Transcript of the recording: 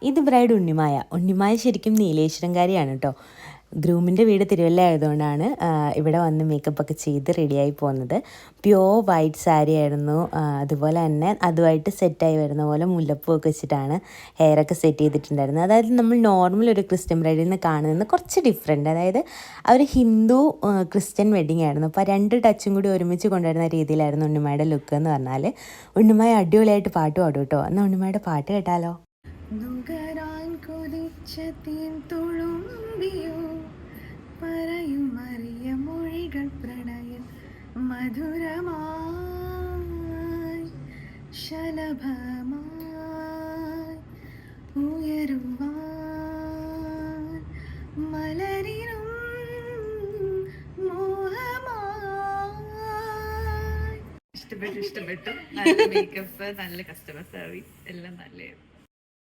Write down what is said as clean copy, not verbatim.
ഇത് ബ്രൈഡ് ഉണ്ണിമായ ശരിക്കും നീലേശ്വരംകാരിയാണ് കേട്ടോ. ഗ്രൂമിൻ്റെ വീട് തിരുവല്ല ആയതുകൊണ്ടാണ് ഇവിടെ വന്ന് മേക്കപ്പൊക്കെ ചെയ്ത് റെഡിയായി പോകുന്നത്. പ്യോർ വൈറ്റ് സാരി ആയിരുന്നു. അതുപോലെ തന്നെ അതുമായിട്ട് സെറ്റായി വരുന്ന പോലെ മുല്ലപ്പൂവൊക്കെ വെച്ചിട്ടാണ് ഹെയറൊക്കെ സെറ്റ് ചെയ്തിട്ടുണ്ടായിരുന്നത്. അതായത് നമ്മൾ നോർമൽ ഒരു ക്രിസ്ത്യൻ ബ്രൈഡിൽ നിന്ന് കാണുന്നത് കുറച്ച് ഡിഫറെൻറ്റ്. അതായത് അവർ ഹിന്ദു ക്രിസ്ത്യൻ വെഡിങ് ആയിരുന്നു. അപ്പോൾ രണ്ട് ടച്ചും കൂടി ഒരുമിച്ച് കൊണ്ടുവരുന്ന രീതിയിലായിരുന്നു ഉണ്ണിമായുടെ ലുക്ക് എന്ന് പറഞ്ഞാൽ. ഉണ്ണിമായ അടിപൊളിയായിട്ട് പാട്ട് പാടും കേട്ടോ. എന്നാൽ ഉണ്ണിമായുടെ പാട്ട് കേട്ടാലോ. നുകരാൻ കൊതിച്ച തീൻ തുളുമ്പിയോ പറയുമറിയ മൊഴികൾ പ്രണയ മധുരമായി ശലഭമായി ഉയരുവാൻ മലരിനും മോഹമായി. ഇഷ്ടപ്പെട്ടു. നല്ല മേക്കപ്പ്, നല്ല കസ്റ്റമർ സർവീസ്, എല്ലാം നല്ലതായിരുന്നു.